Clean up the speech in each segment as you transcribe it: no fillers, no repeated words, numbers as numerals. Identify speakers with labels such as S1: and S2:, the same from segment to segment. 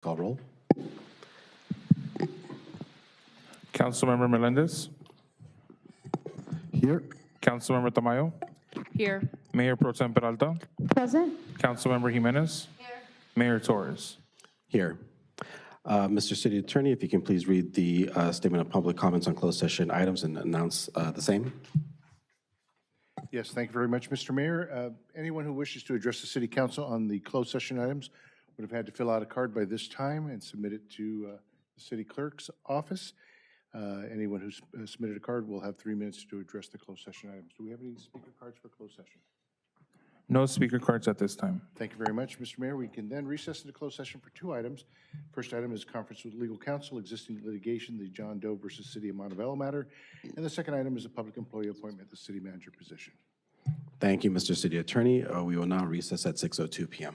S1: Call roll.
S2: Councilmember Melendez,
S1: Here.
S2: Councilmember Tamayo,
S3: Here.
S2: Mayor Pro Tem Peralta,
S4: Present.
S2: Councilmember Jimenez, Mayor Torres.
S1: Here. Mr. City Attorney, if you can please read the statement of public comments on closed session items and announce the same.
S5: Yes, thank you very much, Mr. Mayor. Anyone who wishes to address the City Council on the closed session items would have had to fill out a card by this time and submit it to the City Clerk's office. Anyone who's submitted a card will have 3 minutes to address the closed session items. Do we have any speaker cards for closed session?
S2: No speaker cards at this time.
S5: Thank you very much, Mr. Mayor. We can then recess into closed session for 2 items. First item is conference with legal counsel, existing litigation, the John Doe versus City of Montebello matter. And the second item is a public employee appointment, the city manager position.
S1: Thank you, Mr. City Attorney. We will now recess at 6:02 p.m.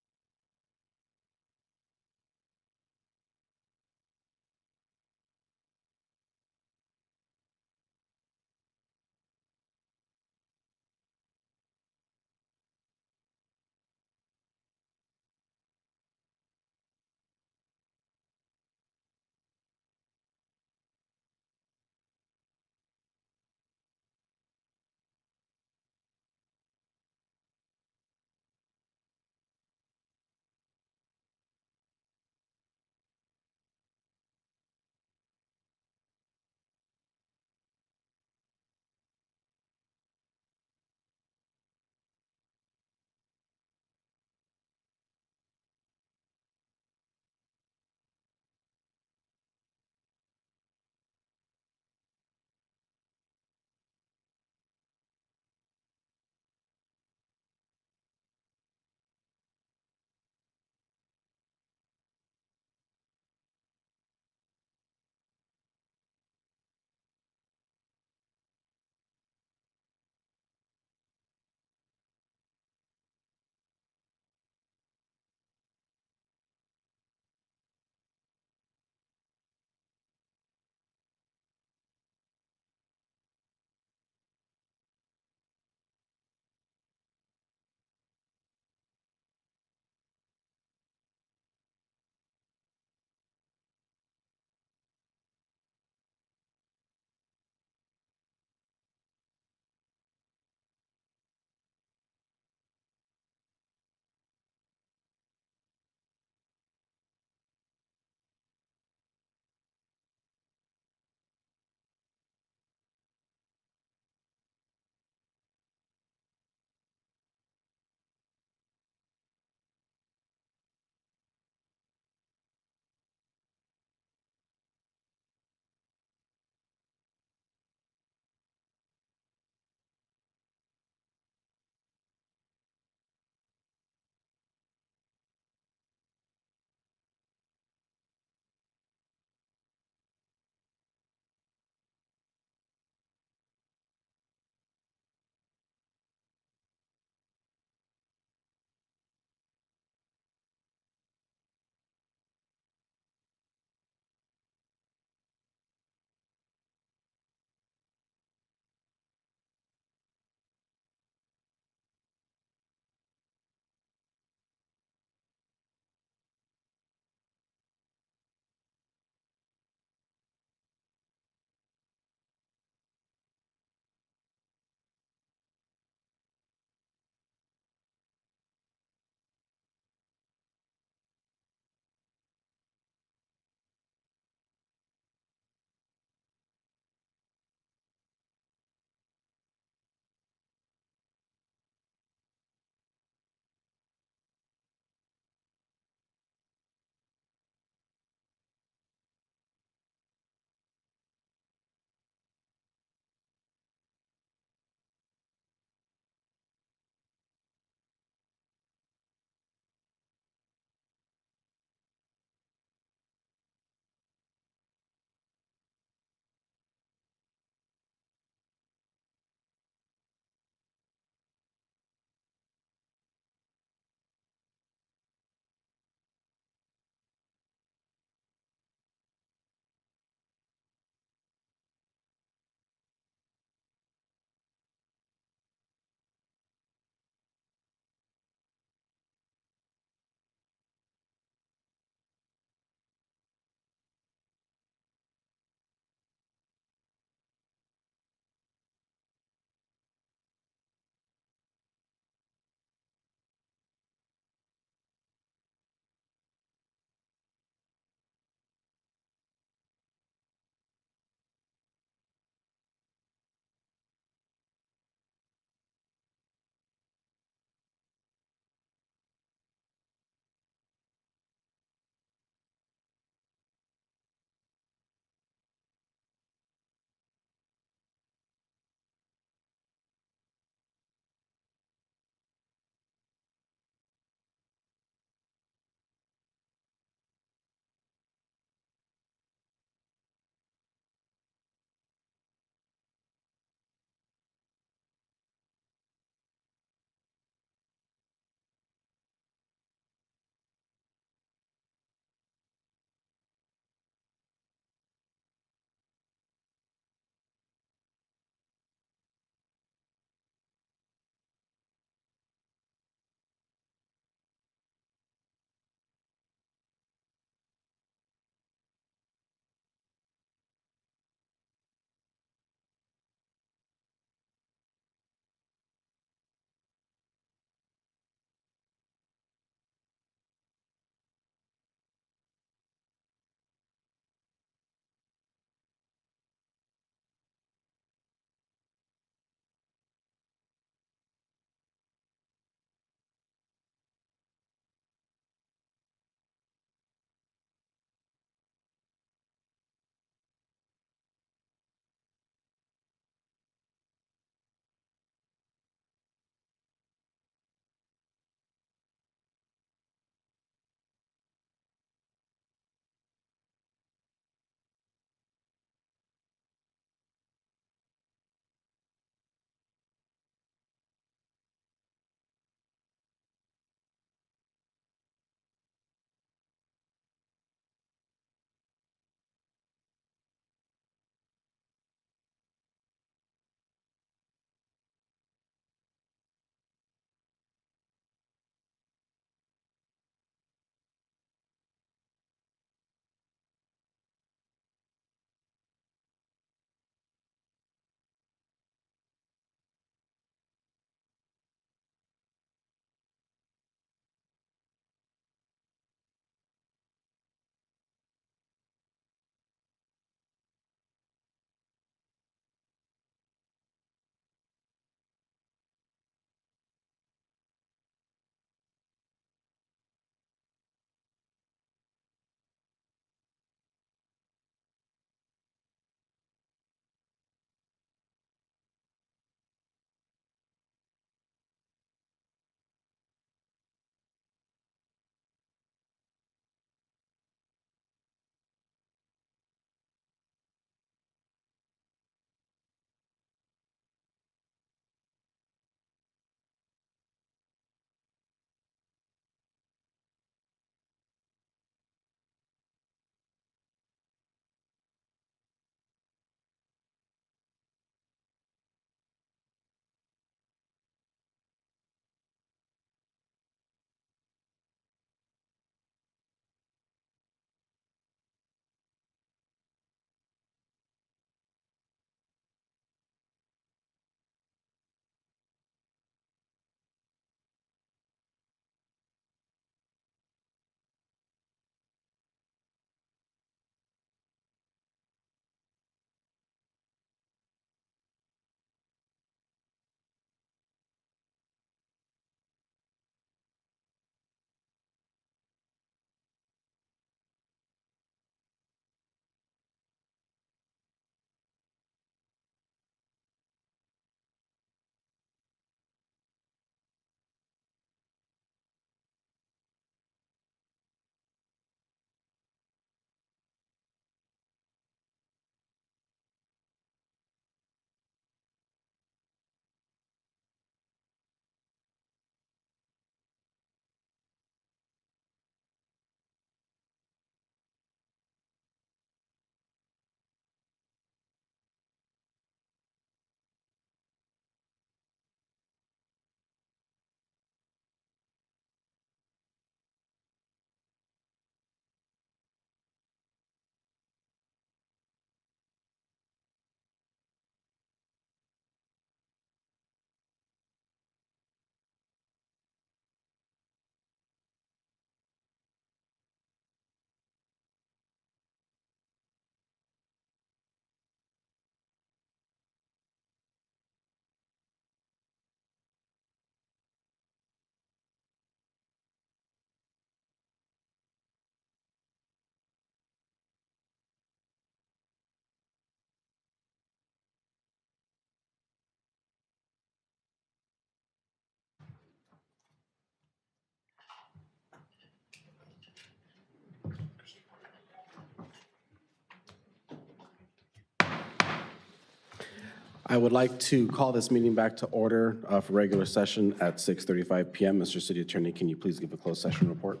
S1: I would like to call this meeting back to order for regular session at 6:35 PM. Mr. City Attorney, can you please give a closed session report?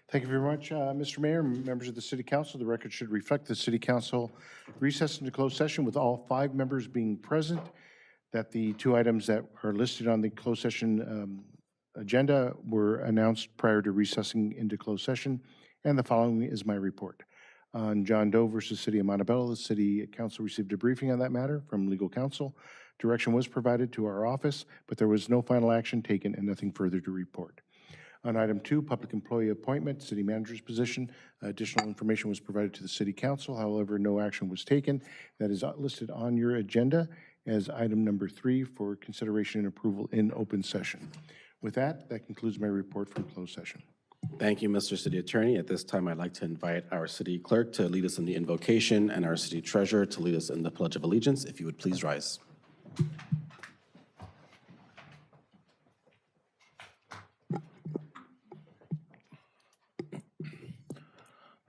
S5: Thank you very much, Mr. Mayor, members of the City Council. The record should reflect the City Council recessed into closed session with all 5 members being present, that the 2 items that are listed on the closed session agenda were announced prior to recessing into closed session, and the following is my report. On John Doe versus City of Montebello, the City Council received a briefing on that matter from legal counsel. Direction was provided to our office, but there was no final action taken and nothing further to report. On item 2, public employee appointment, city manager's position, additional information was provided to the City Council. However, no action was taken. That is listed on your agenda as item number 3 for consideration and approval in open session. With that, that concludes my report from closed session.
S1: Thank you, Mr. City Attorney. At this time, I'd like to invite our city clerk to lead us in the invocation and our city treasurer to lead us in the Pledge of Allegiance. If you would please rise.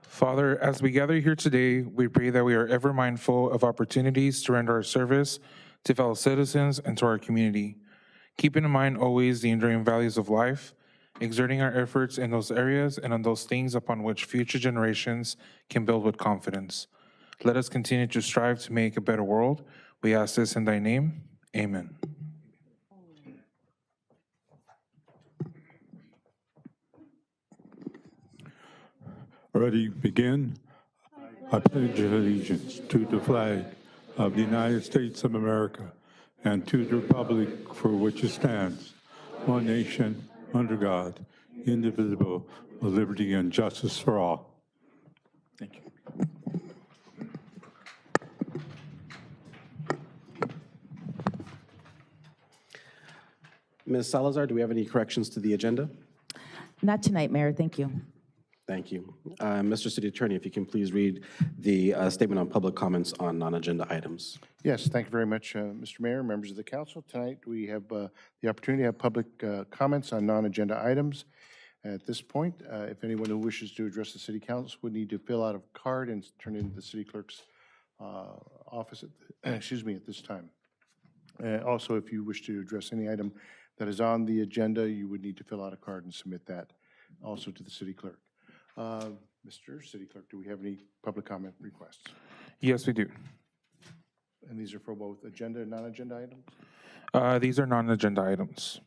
S2: Father, as we gather here today, we pray that we are ever mindful of opportunities to render our service to fellow citizens and to our community, keeping in mind always the enduring values of life, exerting our efforts in those areas and on those things upon which future generations can build with confidence. Let us continue to strive to make a better world. We ask this in thy name. Amen.
S3: Ready, begin. I pledge allegiance to the flag of the United States of America and to the republic for which it stands, one nation, under God, indivisible, with liberty and justice for all. Thank you.
S1: Ms. Salazar, do we have any corrections to the agenda?
S4: Not tonight, Mayor. Thank you.
S1: Thank you. Mr. City Attorney, if you can please read the statement on public comments on non-agenda items.
S5: Yes, thank you very much, Mr. Mayor, members of the council. Tonight, we have the opportunity to have public comments on non-agenda items. At this point, if anyone who wishes to address the city council would need to fill out a card and turn it into the city clerk's office, at this time. Also, if you wish to address any item that is on the agenda, you would need to fill out a card and submit that also to the city clerk. Mr. City Clerk, do we have any public comment requests?
S2: Yes, we do.
S5: And these are for both agenda and non-agenda items?
S2: These are non-agenda items.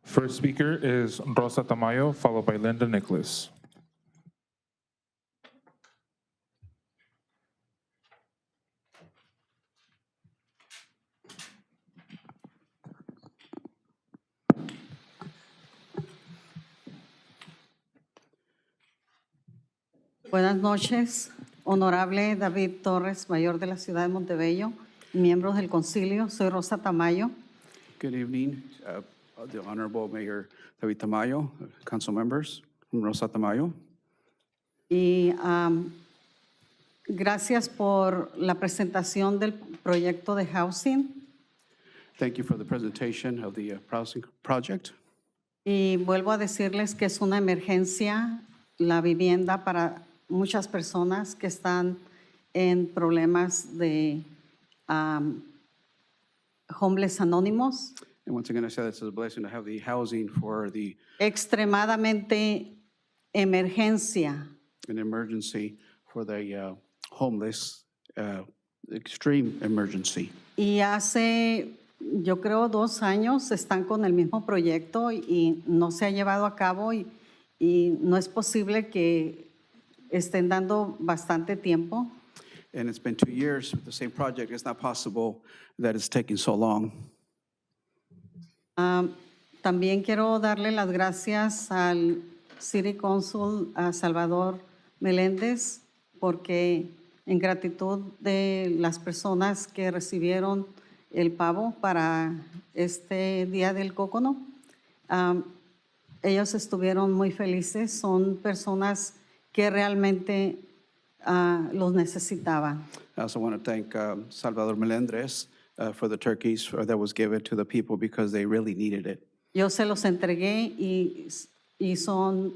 S2: First speaker is Rosa Tamayo, followed by Linda Nicholas.
S6: Buenas noches, honorable David Torres, mayor de la ciudad de Montebello, miembros del concilio. Soy Rosa Tamayo.
S7: Good evening, the Honorable Mayor David Tamayo, council members, Rosa Tamayo.
S6: Y gracias por la presentación del proyecto de housing.
S7: Thank you for the presentation of the housing project.
S6: Y vuelvo a decirles que es una emergencia la vivienda para muchas personas que están en problemas de homeless anónimos.
S7: And once again, I said it's a blessing to have the housing for the
S6: Extremadamente emergencia.
S7: an emergency for the homeless, extreme emergency.
S6: Y hace, yo creo, 2 años están con el mismo proyecto y no se ha llevado a cabo y no es posible que estén dando bastante tiempo.
S7: And it's been 2 years with the same project. It's not possible that it's taking so long.
S6: También quiero darle las gracias al City Council, a Salvador Meléndez, porque en gratitud de las personas que recibieron el pavo para este Día del Cócono, ellos estuvieron muy felices. Son personas que realmente los necesitaban.
S7: I also want to thank Salvador Melendres for the turkeys that was given to the people because they really needed it.
S6: Yo se los entregué y son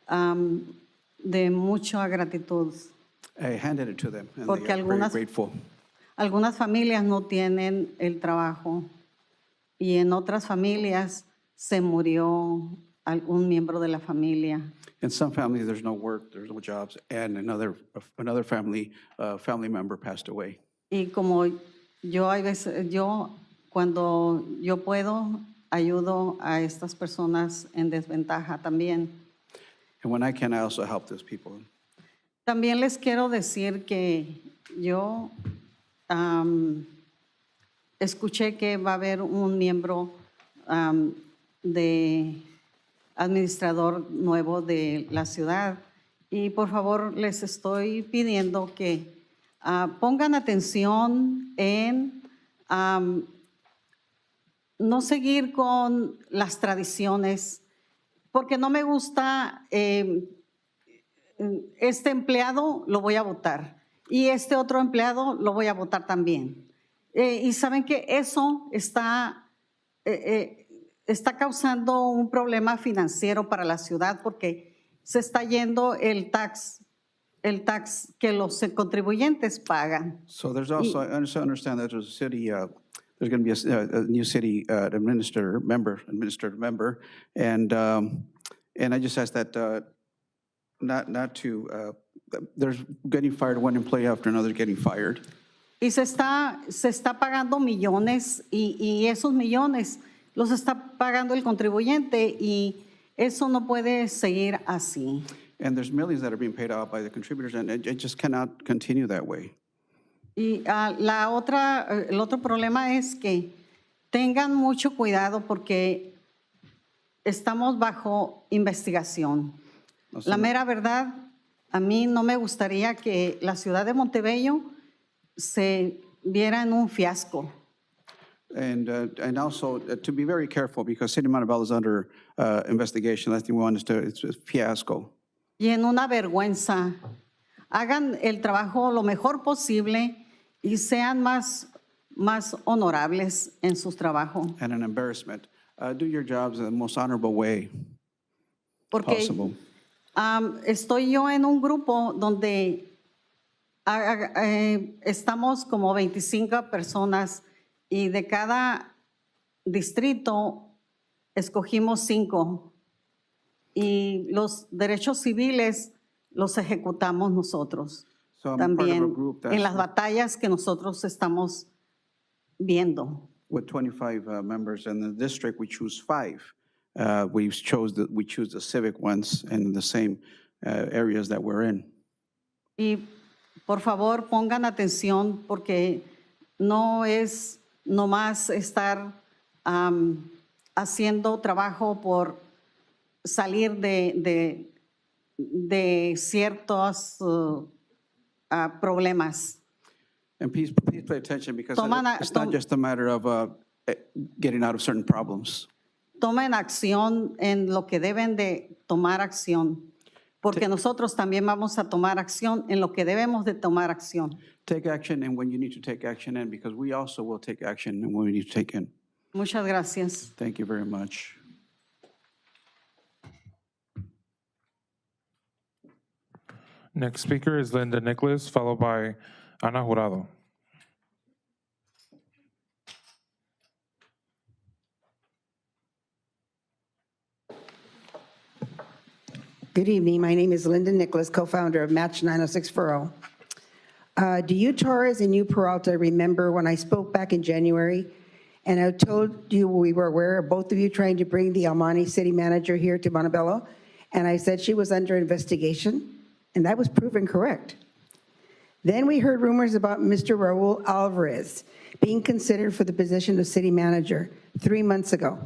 S6: de mucha gratitud.
S7: I handed it to them, and
S6: Porque
S7: they are very
S6: algunas-
S7: grateful.
S6: algunas familias no tienen el trabajo y en otras familias se murió algún miembro de la familia.
S7: In some families, there's no work, there's no jobs, and another family member passed away.
S6: Y como yo hay veces, cuando yo puedo, ayudo a estas personas en desventaja también.
S7: And when I can, I also help those people.
S6: También les quiero decir que yo escuché que va a haber un miembro de administrador nuevo de la ciudad y por favor les estoy pidiendo que pongan atención en no seguir con las tradiciones, porque no me gusta este empleado lo voy a votar y este otro empleado lo voy a votar también. Y saben que eso está causando un problema financiero para la ciudad porque se está yendo el tax que los contribuyentes pagan.
S7: So there's also, I also understand that there's a city, there's going to be a new city administrative member, and I just ask that not to, there's getting fired, one employee after another getting fired.
S6: Y se está pagando millones y esos millones los está pagando el contribuyente y eso no puede seguir así.
S7: And there's millions that are being paid out by the contributors, and it just cannot continue that way.
S6: Y el otro problema es que tengan mucho cuidado porque estamos bajo investigación. La mera verdad, a mí no me gustaría que la ciudad de Montebello se viera en un fiasco.
S7: And also to be very careful because City of Montebello is under investigation. Last thing we want is it's a fiasco.
S6: Y en una vergüenza. Hagan el trabajo lo mejor posible y sean más honorables en sus trabajos.
S7: And an embarrassment. Do your jobs in the most honorable way
S6: Porque
S7: possible.
S6: Estoy yo en un grupo donde estamos como 25 personas y de cada distrito escogimos 5 y los derechos civiles los ejecutamos nosotros
S7: So I'm part of a
S6: también
S7: group
S6: en las
S7: that's
S6: batallas que nosotros estamos viendo.
S7: with 25 members in the district. We choose 5. We choose the civic ones in the same areas that we're in.
S6: Y por favor pongan atención porque no es nomás estar haciendo trabajo por salir de ciertos problemas.
S7: And please pay attention because it's not
S6: Toman
S7: just a matter of getting out of certain problems.
S6: Tomen acción en lo que deben de tomar acción, porque nosotros también vamos a tomar acción en lo que debemos de tomar acción.
S7: Take action and when you need to take action in, because we also will take action and when we need to take in.
S6: Muchas gracias.
S7: Thank you very much.
S2: Next speaker is Linda Nicholas, followed by Ana Jurado.
S8: Good evening. My name is Linda Nicholas, co-founder of Match 90640. Do you, Torres, and you, Peralta, remember when I spoke back in January and I told you we were aware of both of you trying to bring the Almani city manager here to Montebello? And I said she was under investigation, and that was proven correct. Then we heard rumors about Mr. Raul Alvarez being considered for the position of city manager 3 months ago.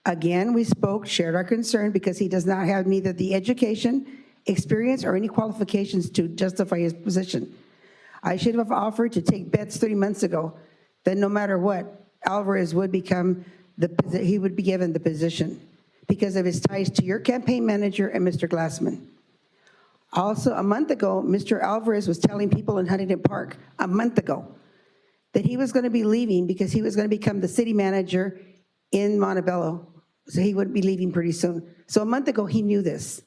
S8: Again, we spoke, shared our concern because he does not have neither the education, experience, or any qualifications to justify his position. I should have offered to take bets 3 months ago that no matter what, Alvarez would become he would be given the position because of his ties to your campaign manager and Mr. Glassman. Also, a month ago, Mr. Alvarez was telling people in Huntington Park, a month ago, that he was going to be leaving because he was going to become the city manager in Montebello. So he would be leaving pretty soon. So a month ago, he knew this.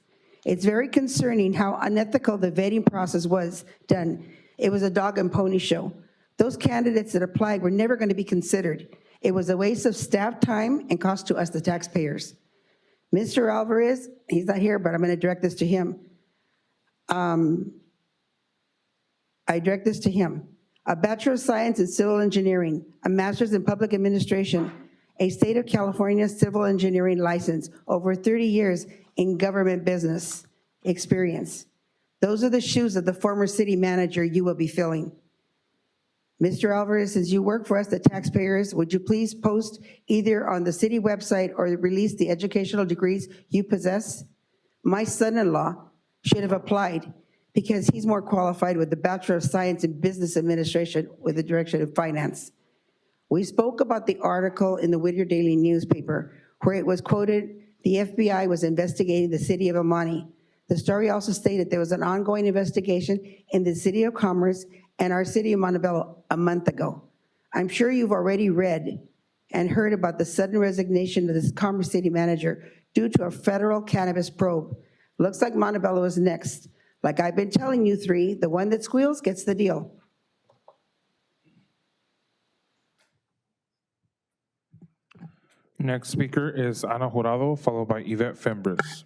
S8: It's very concerning how unethical the vetting process was done. It was a dog and pony show. Those candidates that applied were never going to be considered. It was a waste of staff time and cost to us, the taxpayers. Mr. Alvarez, he's not here, but I'm going to direct this to him. I direct this to him. A Bachelor of Science in Civil Engineering, a Master's in Public Administration, a State of California Civil Engineering license, over 30 years in government business experience. Those are the shoes of the former city manager you will be filling. Mr. Alvarez, since you work for us, the taxpayers, would you please post either on the city website or release the educational degrees you possess? My son-in-law should have applied because he's more qualified with the Bachelor of Science in Business Administration with the Direction of Finance. We spoke about the article in the Whittier Daily newspaper where it was quoted, the FBI was investigating the city of Amani. The story also stated there was an ongoing investigation in the city of Commerce and our city of Montebello a month ago. I'm sure you've already read and heard about the sudden resignation of this Commerce city manager due to a federal cannabis probe. Looks like Montebello is next. Like I've been telling you three, the one that squeals gets the deal.
S2: Next speaker is Ana Jurado, followed by Yvette Fembres.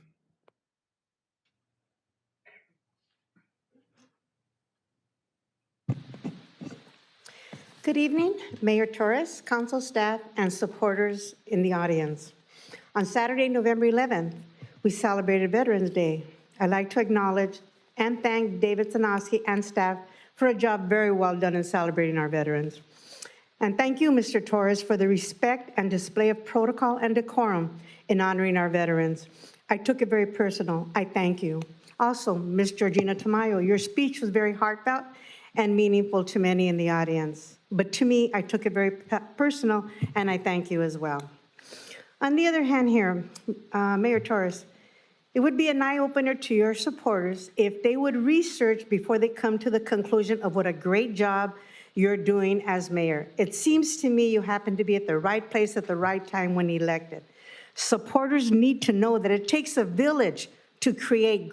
S9: Good evening, Mayor Torres, council staff, and supporters in the audience. On Saturday, November 11th, we celebrated Veterans Day. I'd like to acknowledge and thank David Sanowski and staff for a job very well done in celebrating our veterans. And thank you, Mr. Torres, for the respect and display of protocol and decorum in honoring our veterans. I took it very personal. I thank you. Also, Ms. Georgina Tamayo, your speech was very heartfelt and meaningful to many in the audience. But to me, I took it very personal, and I thank you as well. On the other hand here, Mayor Torres, it would be an eye-opener to your supporters if they would research before they come to the conclusion of what a great job you're doing as mayor. It seems to me you happen to be at the right place at the right time when elected. Supporters need to know that it takes a village to create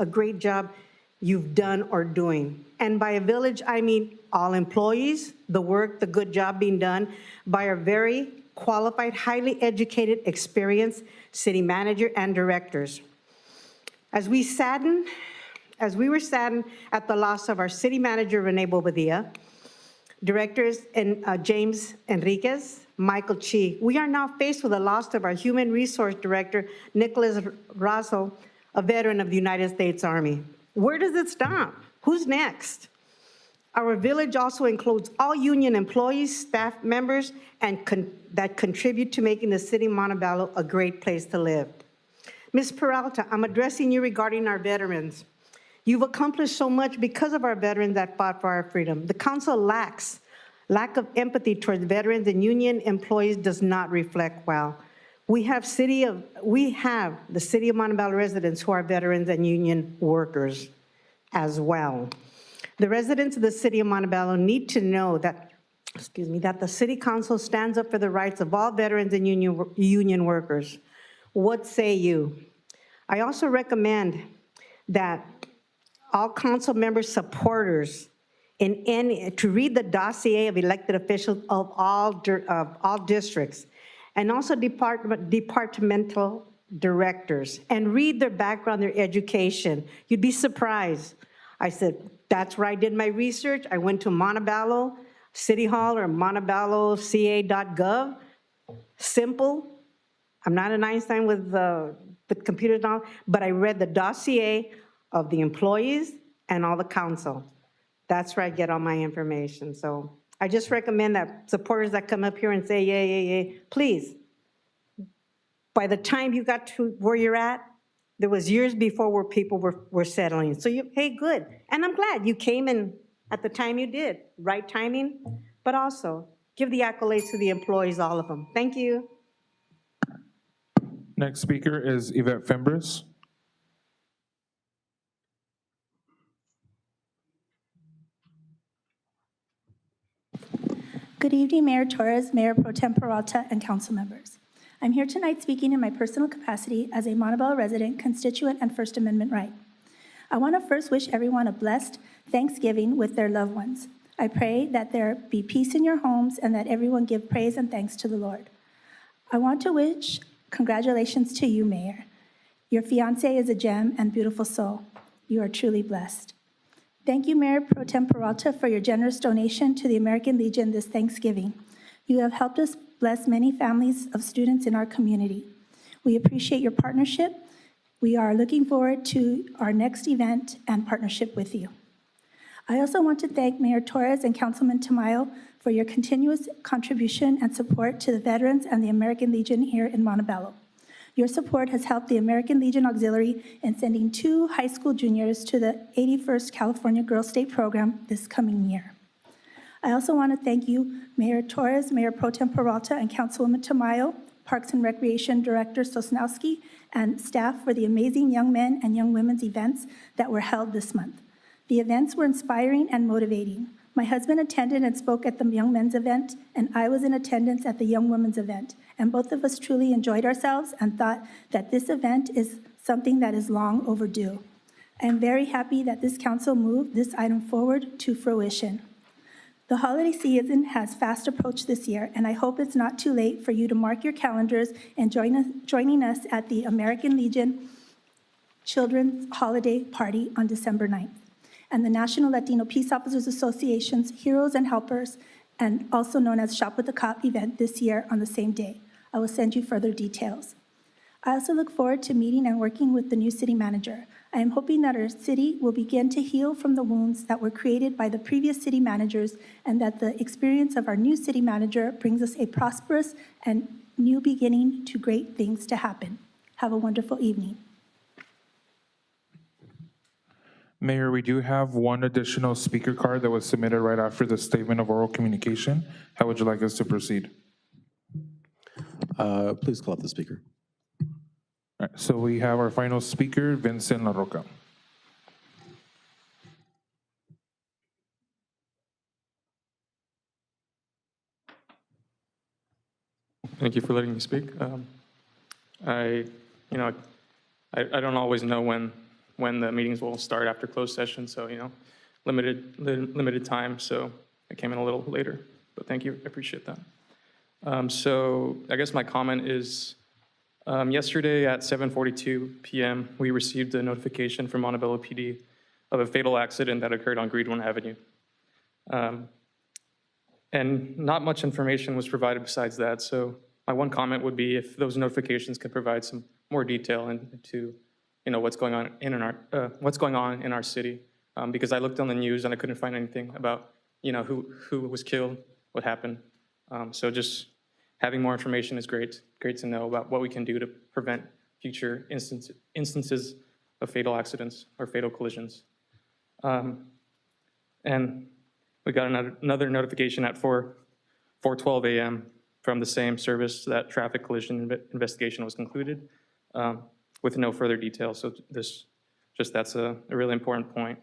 S9: a great job you've done or doing. And by a village, I mean all employees, the work, the good job being done by our very qualified, highly educated, experienced city manager and directors. As we were saddened at the loss of our city manager, Rene Bobadilla, directors James Enriquez, Michael Chi, we are now faced with the loss of our human resource director, Nicholas Razo, a veteran of the United States Army. Where does it stop? Who's next? Our village also includes all union employees, staff members, and that contribute to making the city of Montebello a great place to live. Ms. Peralta, I'm addressing you regarding our veterans. You've accomplished so much because of our veterans that fought for our freedom. The council lack of empathy towards veterans and union employees does not reflect well. We have the city of Montebello residents who are veterans and union workers as well. The residents of the city of Montebello need to know that, that the city council stands up for the rights of all veterans and union workers. What say you? I also recommend that all council members, supporters, to read the dossier of elected officials of all districts, and also departmental directors, and read their background, their education. You'd be surprised. I said, that's where I did my research. I went to Montebello City Hall or montebelloca.gov. Simple. I'm not an Einstein with the computers now, but I read the dossier of the employees and all the council. That's where I get all my information. So I just recommend that supporters that come up here and say, yeah, please, by the time you got to where you're at, there was years before where people were settling. So hey, good. And I'm glad you came in at the time you did. Right timing, but also give the accolades to the employees, all of them. Thank you.
S2: Next speaker is Yvette Fembres.
S10: Good evening, Mayor Torres, Mayor Pro Tem Peralta, and council members. I'm here tonight speaking in my personal capacity as a Montebello resident, constituent, and First Amendment right. I want to first wish everyone a blessed Thanksgiving with their loved ones. I pray that there be peace in your homes and that everyone give praise and thanks to the Lord. I want to wish congratulations to you, Mayor. Your fiancé is a gem and beautiful soul. You are truly blessed. Thank you, Mayor Pro Tem Peralta, for your generous donation to the American Legion this Thanksgiving. You have helped us bless many families of students in our community. We appreciate your partnership. We are looking forward to our next event and partnership with you. I also want to thank Mayor Torres and Councilman Tamayo for your continuous contribution and support to the veterans and the American Legion here in Montebello. Your support has helped the American Legion Auxiliary in sending 2 high school juniors to the 81st California Girls State Program this coming year. I also want to thank you, Mayor Torres, Mayor Pro Tem Peralta, and Councilwoman Tamayo, Parks and Recreation Director Sosnowski, and staff for the amazing young men and young women's events that were held this month. The events were inspiring and motivating. My husband attended and spoke at the Young Men's event, and I was in attendance at the Young Women's event. And both of us truly enjoyed ourselves and thought that this event is something that is long overdue. I am very happy that this council moved this item forward to fruition. The holiday season has fast approached this year, and I hope it's not too late for you to mark your calendars and joining us at the American Legion Children's Holiday Party on December 9th. And the National Latino Peace Officers Association's Heroes and Helpers, and also known as Shop with the Cop event this year on the same day. I will send you further details. I also look forward to meeting and working with the new city manager. I am hoping that our city will begin to heal from the wounds that were created by the previous city managers, and that the experience of our new city manager brings us a prosperous and new beginning to great things to happen. Have a wonderful evening.
S2: Mayor, we do have one additional speaker card that was submitted right after the statement of oral communication. How would you like us to proceed?
S1: Please call up the speaker.
S2: All right, so we have our final speaker, Vincent La Roca.
S11: Thank you for letting me speak. I don't always know when the meetings will start after closed session, so, limited time, so I came in a little later, but thank you, I appreciate that. So I guess my comment is, yesterday at 7:42 p.m., we received a notification from Montebello PD of a fatal accident that occurred on Greenwood Avenue. And not much information was provided besides that, so my one comment would be if those notifications could provide some more detail into what's going on in our city, because I looked on the news and I couldn't find anything about who was killed, what happened. So just having more information is great to know about what we can do to prevent future instances of fatal accidents or fatal collisions. And we got another notification at 4:12 a.m. from the same service that traffic collision investigation was concluded, with no further details. So that's a really important point.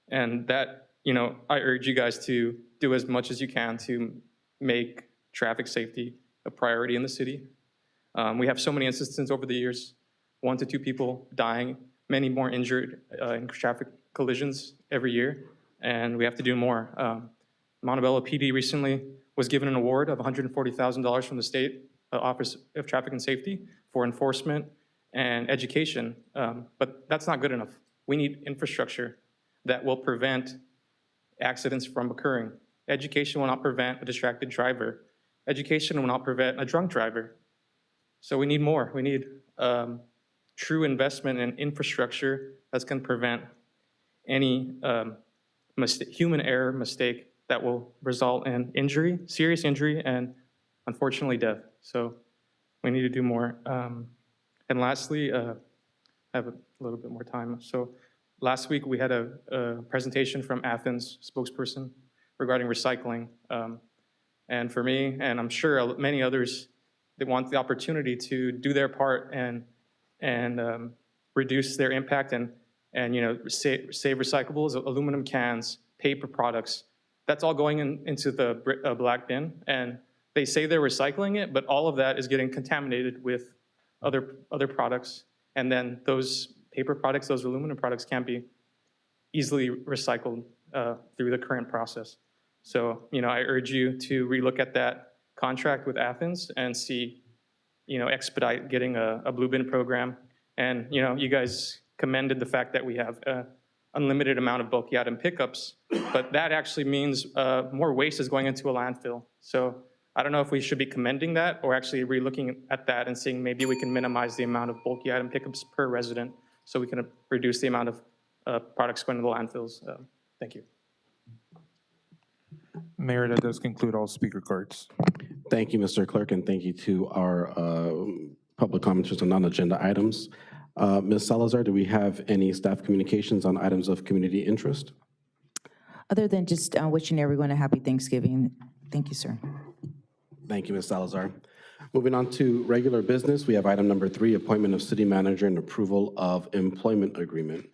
S11: And that, I urge you guys to do as much as you can to make traffic safety a priority in the city. We have so many instances over the years, 1 to 2 people dying, many more injured in traffic collisions every year, and we have to do more. Montebello PD recently was given an award of $140,000 from the State Office of Traffic and Safety for enforcement and education, but that's not good enough. We need infrastructure that will prevent accidents from occurring. Education will not prevent a distracted driver. Education will not prevent a drunk driver. So we need more. We need true investment in infrastructure that's going to prevent any human error mistake that will result in injury, serious injury, and unfortunately death. So we need to do more. And lastly, I have a little bit more time. So last week we had a presentation from Athens spokesperson regarding recycling. And for me, and I'm sure many others, they want the opportunity to do their part and reduce their impact and save recyclables, aluminum cans, paper products. That's all going into the black bin, and they say they're recycling it, but all of that is getting contaminated with other products, and then those paper products, those aluminum products can't be easily recycled through the current process. So, I urge you to relook at that contract with Athens and see, expedite getting a blue bin program. And, you guys commended the fact that we have an unlimited amount of bulky item pickups, but that actually means more waste is going into a landfill. So I don't know if we should be commending that or actually relooking at that and seeing maybe we can minimize the amount of bulky item pickups per resident so we can reduce the amount of products going to the landfills. Thank you.
S2: Mayor, that does conclude all speaker cards.
S1: Thank you, Mr. Clerk, and thank you to our public commenters on non-agenda items. Ms. Salazar, do we have any staff communications on items of community interest?
S4: Other than just wishing everyone a happy Thanksgiving. Thank you, sir.
S1: Thank you, Ms. Salazar. Moving on to regular business, we have item number 3, appointment of city manager and approval of employment agreement.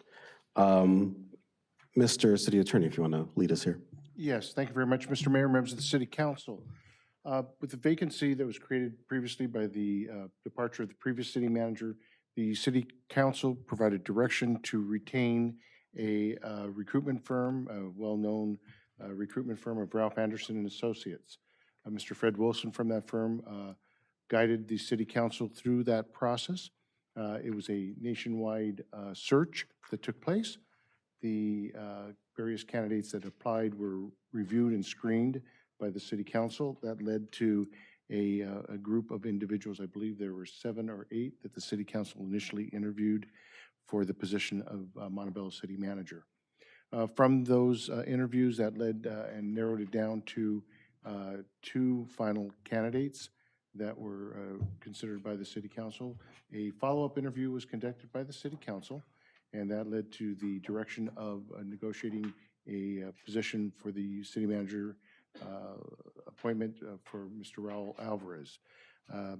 S1: Mr. City Attorney, if you want to lead us here.
S5: Yes, thank you very much, Mr. Mayor, members of the City Council. With the vacancy that was created previously by the departure of the previous city manager, the City Council provided direction to retain a recruitment firm, a well-known recruitment firm of Ralph Anderson and Associates. Mr. Fred Wilson from that firm guided the City Council through that process. It was a nationwide search that took place. The various candidates that applied were reviewed and screened by the City Council. That led to a group of individuals, I believe there were 7 or 8 that the City Council initially interviewed for the position of Montebello City Manager. From those interviews, that led and narrowed it down to 2 final candidates that were considered by the City Council. A follow-up interview was conducted by the City Council, and that led to the direction of negotiating a position for the city manager appointment for Mr. Raul Alvarez. A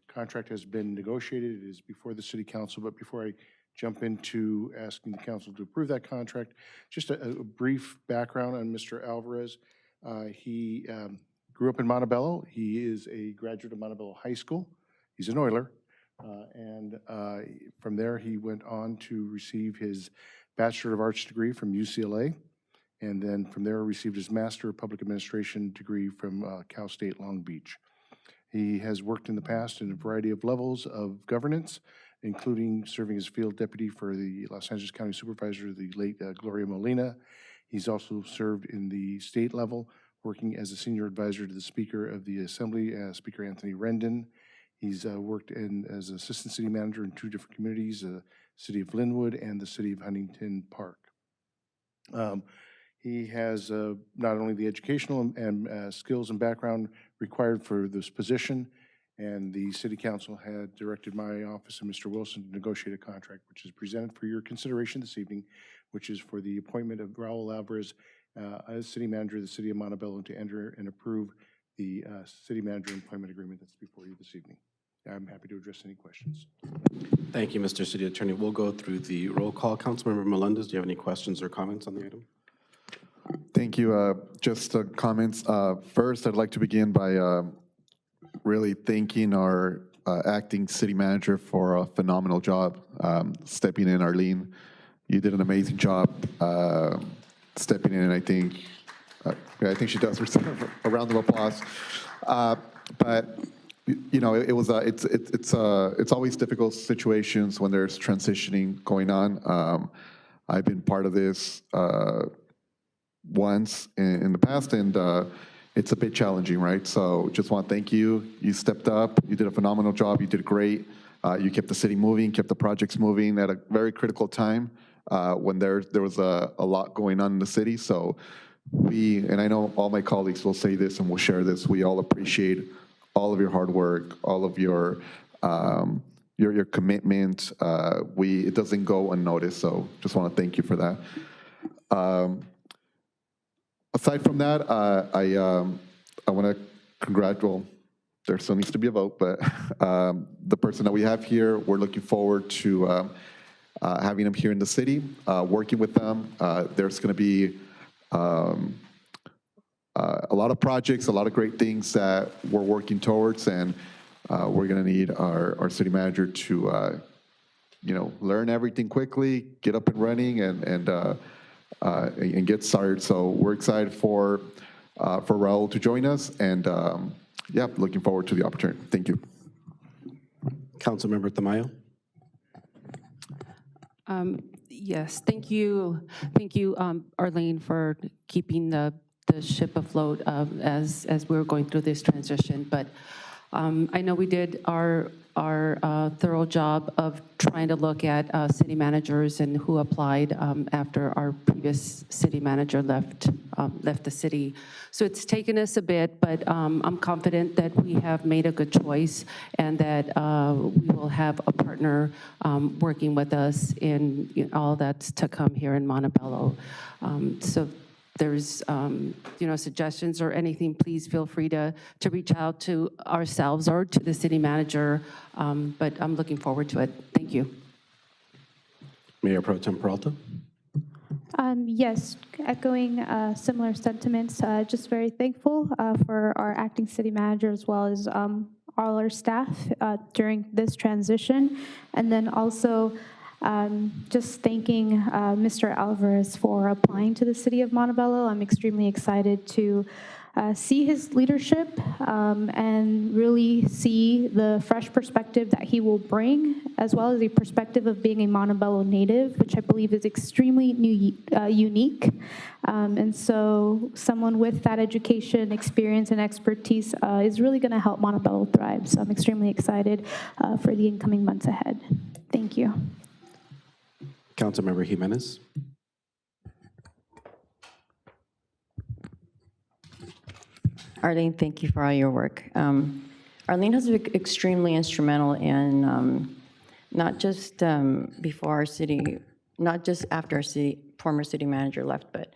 S5: contract has been negotiated. It is before the City Council, but before I jump into asking the council to approve that contract, just a brief background on Mr. Alvarez. He grew up in Montebello. He is a graduate of Montebello High School. He's an Oiler. And from there, he went on to receive his Bachelor of Arts degree from UCLA. And then from there, received his Master of Public Administration degree from Cal State Long Beach. He has worked in the past in a variety of levels of governance, including serving as field deputy for the Los Angeles County Supervisor, the late Gloria Molina. He's also served in the state level, working as a senior advisor to the Speaker of the Assembly, Speaker Anthony Rendon. He's worked as assistant city manager in 2 different communities, the city of Linwood and the city of Huntington Park. He has not only the educational and skills and background required for this position, and the City Council had directed my office and Mr. Wilson to negotiate a contract, which is presented for your consideration this evening, which is for the appointment of Raul Alvarez as City Manager of the City of Montebello to enter and approve the City Manager Employment Agreement that's before you this evening. I'm happy to address any questions.
S1: Thank you, Mr. City Attorney. We'll go through the roll call. Councilmember Melendez, do you have any questions or comments on the item?
S12: Thank you. Just comments. First, I'd like to begin by really thanking our acting city manager for a phenomenal job stepping in. Arlene, you did an amazing job stepping in, and I think she does deserve a round of applause. But you know, it's always difficult situations when there's transitioning going on. I've been part of this once in the past, and it's a bit challenging, right? So just want to thank you. You stepped up. You did a phenomenal job. You did great. You kept the city moving, kept the projects moving at a very critical time when there was a lot going on in the city. So and I know all my colleagues will say this and will share this, we all appreciate all of your hard work, all of your commitment. It doesn't go unnoticed, so just want to thank you for that. Aside from that, I want to congratulate, there still needs to be a vote, but the person that we have here, we're looking forward to having them here in the city, working with them. There's going to be a lot of projects, a lot of great things that we're working towards, and we're going to need our city manager to, learn everything quickly, get up and running, and and get started. So we're excited for Raul to join us, and yeah, looking forward to the opportunity. Thank you.
S1: Councilmember Tamayo?
S13: Yes, thank you, Arlene, for keeping the ship afloat as we're going through this transition. But I know we did our thorough job of trying to look at city managers and who applied after our previous city manager left the city. So it's taken us a bit, but I'm confident that we have made a good choice and that we will have a partner working with us in all that's to come here in Montebello. So there's suggestions or anything, please feel free to reach out to ourselves or to the city manager, but I'm looking forward to it. Thank you.
S1: Mayor Pro Tem Peralta?
S14: Yes, echoing similar sentiments, just very thankful for our acting city manager as well as all our staff during this transition. And then also just thanking Mr. Alvarez for applying to the city of Montebello. I'm extremely excited to see his leadership and really see the fresh perspective that he will bring, as well as a perspective of being a Montebello native, which I believe is extremely unique. And so someone with that education, experience, and expertise is really going to help Montebello thrive. So I'm extremely excited for the incoming months ahead. Thank you.
S1: Councilmember Jimenez?
S15: Arlene, thank you for all your work. Arlene has been extremely instrumental in not just before our city, not just after our former city manager left, but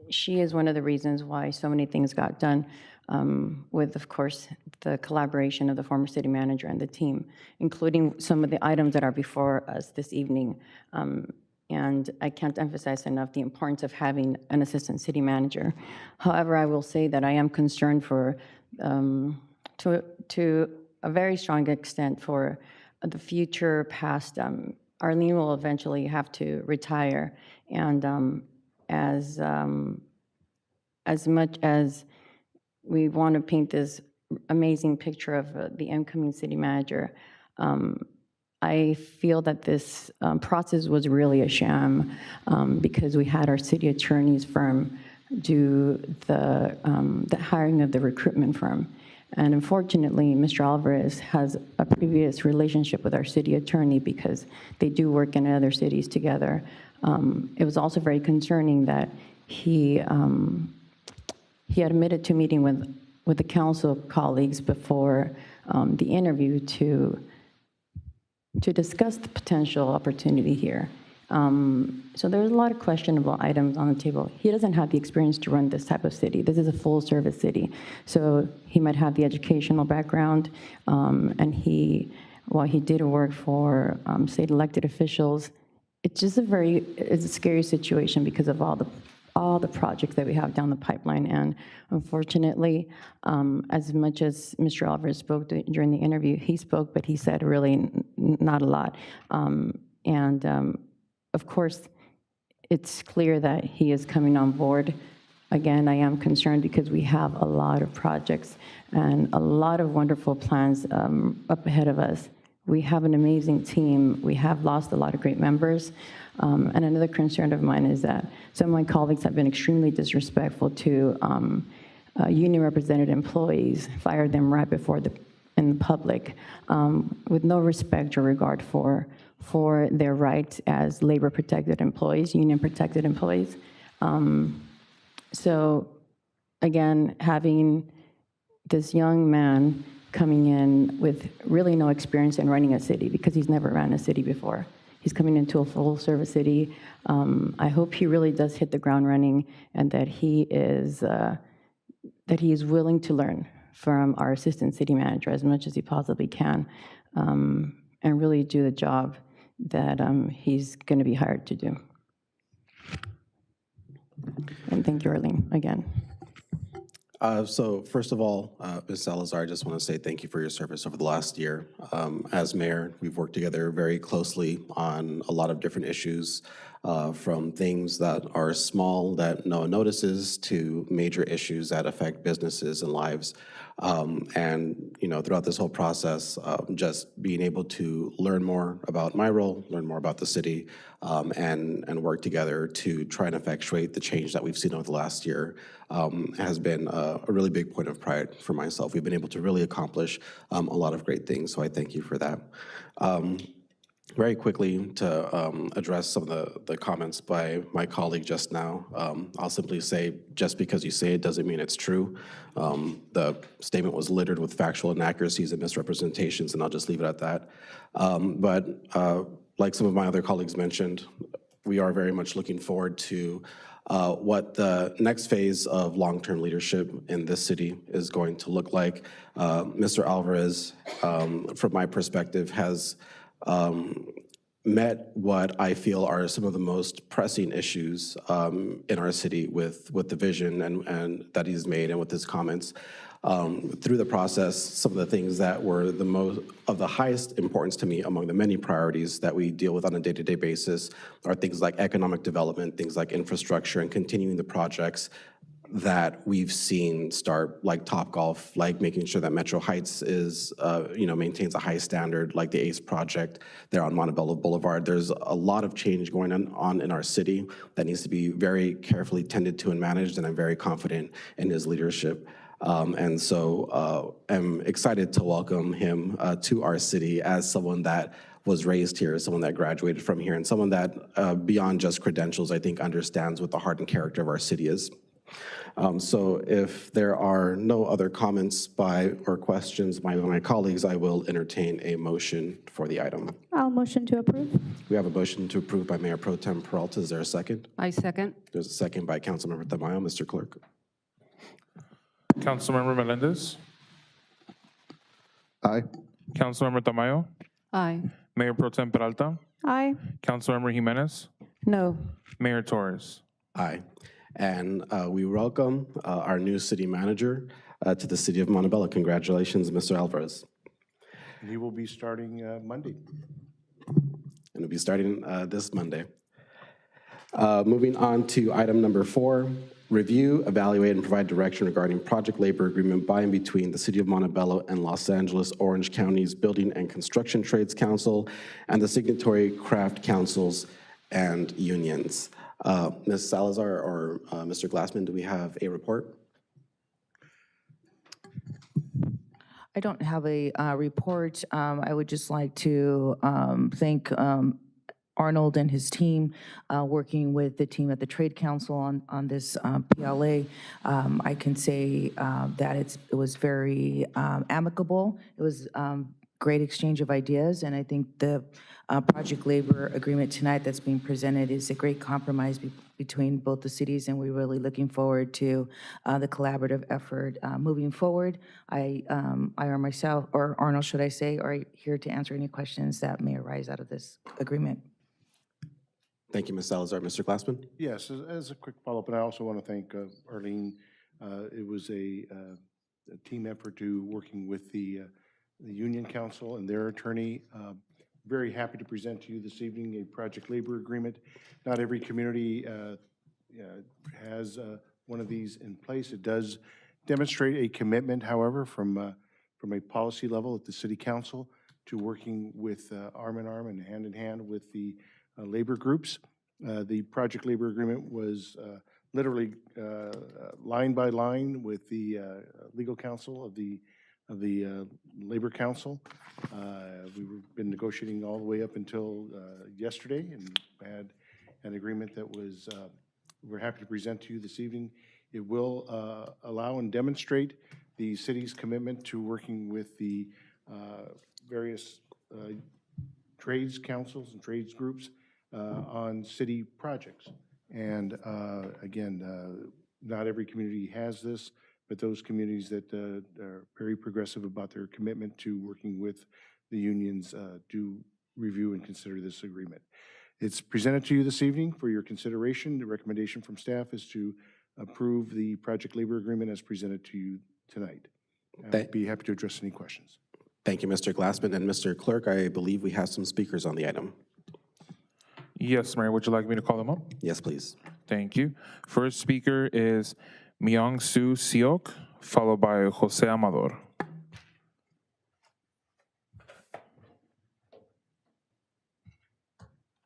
S15: she is one of the reasons why so many things got done with, of course, the collaboration of the former city manager and the team, including some of the items that are before us this evening. And I can't emphasize enough the importance of having an assistant city manager. However, I will say that I am concerned for, to a very strong extent, for the future past. Arlene will eventually have to retire, and as much as we want to paint this amazing picture of the incoming city manager, I feel that this process was really a sham because we had our city attorney's firm do the hiring of the recruitment firm. And unfortunately, Mr. Alvarez has a previous relationship with our city attorney because they do work in other cities together. It was also very concerning that he admitted to meeting with the council colleagues before the interview to discuss the potential opportunity here. So there's a lot of questionable items on the table. He doesn't have the experience to run this type of city. This is a full-service city. So he might have the educational background, and while he did work for state elected officials, it's just it's a scary situation because of all the projects that we have down the pipeline. And unfortunately, as much as Mr. Alvarez spoke during the interview, he spoke, but he said really not a lot. Of course, it's clear that he is coming on board. Again, I am concerned because we have a lot of projects and a lot of wonderful plans up ahead of us. We have an amazing team. We have lost a lot of great members. And another concern of mine is that some of my colleagues have been extremely disrespectful to union represented employees, fired them right before in the public, with no respect or regard for their rights as labor protected employees, union protected employees. So again, having this young man coming in with really no experience in running a city because he's never ran a city before. He's coming into a full-service city. I hope he really does hit the ground running and that he is willing to learn from our assistant city manager as much as he possibly can, and really do the job that he's going to be hired to do. And thank you, Arlene, again.
S1: So first of all, Ms. Salazar, I just want to say thank you for your service over the last year. As mayor, we've worked together very closely on a lot of different issues. from things that are small that no one notices to major issues that affect businesses and lives. And, you know, throughout this whole process, just being able to learn more about my role, learn more about the city, and work together to try and effectuate the change that we've seen over the last year has been a really big point of pride for myself. We've been able to really accomplish a lot of great things, so I thank you for that. Very quickly, to address some of the comments by my colleague just now, I'll simply say, just because you say it doesn't mean it's true. The statement was littered with factual inaccuracies and misrepresentations, and I'll just leave it at that. But like some of my other colleagues mentioned, we are very much looking forward to what the next phase of long-term leadership in this city is going to look like. Mr. Alvarez, from my perspective, has met what I feel are some of the most pressing issues in our city with the vision and that he's made and with his comments. Through the process, some of the things that were the most of the highest importance to me among the many priorities that we deal with on a day-to-day basis are things like economic development, things like infrastructure, and continuing the projects that we've seen start, like Topgolf, like making sure that Metro Heights is, maintains a high standard, like the ACE project there on Montebello Boulevard. There's a lot of change going on in our city that needs to be very carefully tended to and managed, and I'm very confident in his leadership. And so I'm excited to welcome him to our city as someone that was raised here, someone that graduated from here, and someone that, beyond just credentials, I think understands what the heart and character of our city is. So if there are no other comments or questions by my colleagues, I will entertain a motion for the item.
S14: I'll motion to approve.
S1: We have a motion to approve by Mayor Pro Tem Peralta. Is there a second?
S13: I second.
S1: There's a second by Councilmember Tamayo. Mr. Clerk.
S2: Councilmember Melendez.
S12: Aye.
S2: Councilmember Tamayo.
S13: Aye.
S2: Mayor Pro Tem Peralta.
S14: Aye.
S2: Councilmember Jimenez.
S15: No.
S2: Mayor Torres.
S1: Aye. And we welcome our new city manager to the city of Montebello. Congratulations, Mr. Alvarez.
S5: And he will be starting Monday.
S1: And it'll be starting this Monday. Moving on to item number 4, review, evaluate, and provide direction regarding project labor agreement by and between the City of Montebello and Los Angeles Orange County's Building and Construction Trades Council and the signatory craft councils and unions. Ms. Salazar or Mr. Glassman, do we have a report?
S4: I don't have a report. I would just like to thank Arnold and his team, working with the team at the Trade Council on this PLA. I can say that it was very amicable. It was great exchange of ideas, and I think the project labor agreement tonight that's being presented is a great compromise between both the cities, and we're really looking forward to the collaborative effort moving forward. I or myself, or Arnold, should I say, are here to answer any questions that may arise out of this agreement.
S1: Thank you, Ms. Salazar. Mr. Glassman?
S5: Yes, as a quick follow-up, and I also want to thank Arlene. It was a team effort to working with the Union Council and their attorney. Very happy to present to you this evening a project labor agreement. Not every community has one of these in place. It does demonstrate a commitment, however, from a policy level at the City Council to working with arm in arm and hand in hand with the labor groups. The project labor agreement was literally line by line with the legal counsel of the Labor Council. We've been negotiating all the way up until yesterday and had an agreement that was, we're happy to present to you this evening. It will allow and demonstrate the city's commitment to working with the various trades councils and trades groups on city projects. And again, not every community has this, but those communities that are very progressive about their commitment to working with the unions do review and consider this agreement. It's presented to you this evening for your consideration. The recommendation from staff is to approve the project labor agreement as presented to you tonight. I'd be happy to address any questions.
S1: Thank you, Mr. Glassman. And Mr. Clerk, I believe we have some speakers on the item.
S2: Yes, Mayor, would you like me to call them up?
S1: Yes, please.
S2: Thank you. First speaker is Myung Soo Siok, followed by Jose Amador.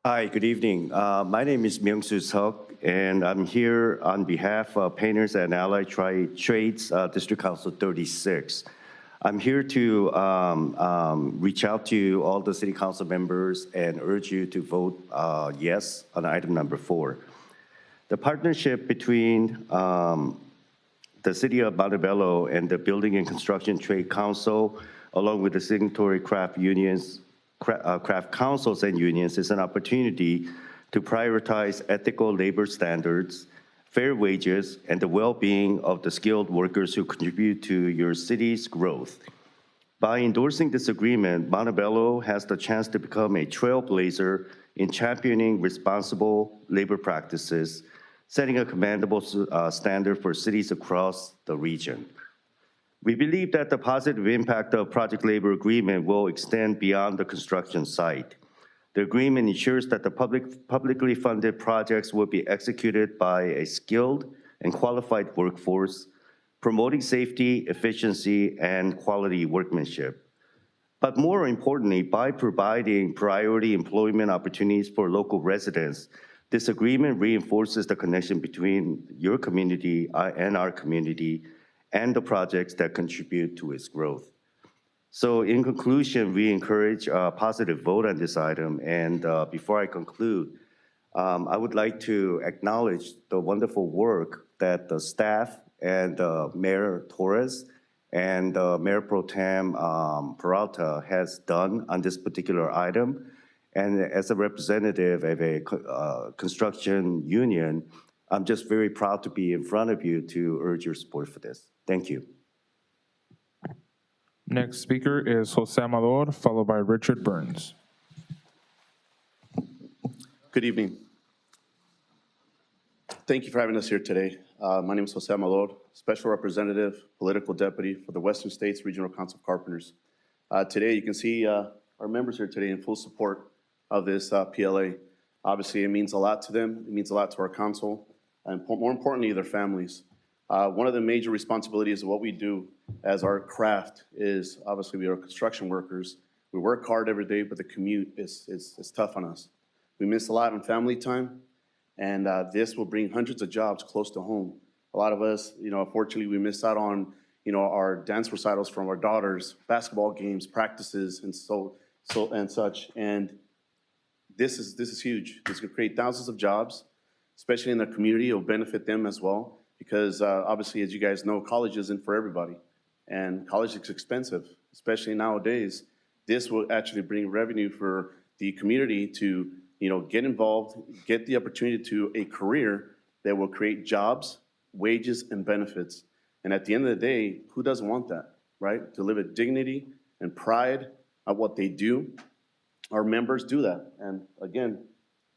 S16: Hi, good evening. My name is Myung-Soo Seok, and I'm here on behalf of Painters and Allied Trades District Council 36. I'm here to reach out to all the city council members and urge you to vote yes on item number 4. The partnership between the city of Montebello and the Building and Construction Trade Council, along with the signatory craft unions, craft councils and unions, is an opportunity to prioritize ethical labor standards, fair wages, and the well-being of the skilled workers who contribute to your city's growth. By endorsing this agreement, Montebello has the chance to become a trailblazer in championing responsible labor practices, setting a commendable standard for cities across the region. We believe that the positive impact of Project Labor Agreement will extend beyond the construction site. The agreement ensures that the publicly funded projects will be executed by a skilled and qualified workforce, promoting safety, efficiency, and quality workmanship. But more importantly, by providing priority employment opportunities for local residents, this agreement reinforces the connection between your community and our community and the projects that contribute to its growth. So in conclusion, we encourage a positive vote on this item. And before I conclude, I would like to acknowledge the wonderful work that the staff and Mayor Torres and Mayor Pro Tem Peralta has done on this particular item. And as a representative of a construction union, I'm just very proud to be in front of you to urge your support for this. Thank you.
S2: Next speaker is Jose Amador, followed by Richard Burns.
S17: Good evening. Thank you for having us here today. My name is Jose Amador, Special Representative, Political Deputy for the Western States Regional Council of Carpenters. Today, you can see our members here today in full support of this PLA. Obviously, it means a lot to them. It means a lot to our council, and more importantly, their families. One of the major responsibilities of what we do as our craft is, obviously, we are construction workers. We work hard every day, but the commute is tough on us. We miss a lot on family time, and this will bring hundreds of jobs close to home. A lot of us, unfortunately, we miss out on, our dance recitals from our daughters, basketball games, practices, and such. And this is huge. This could create thousands of jobs, especially in the community. It'll benefit them as well, because obviously, as you guys know, college isn't for everybody, and college is expensive, especially nowadays. This will actually bring revenue for the community to, get involved, get the opportunity to a career that will create jobs, wages, and benefits. And at the end of the day, who doesn't want that, right? To live with dignity and pride of what they do. Our members do that. And again,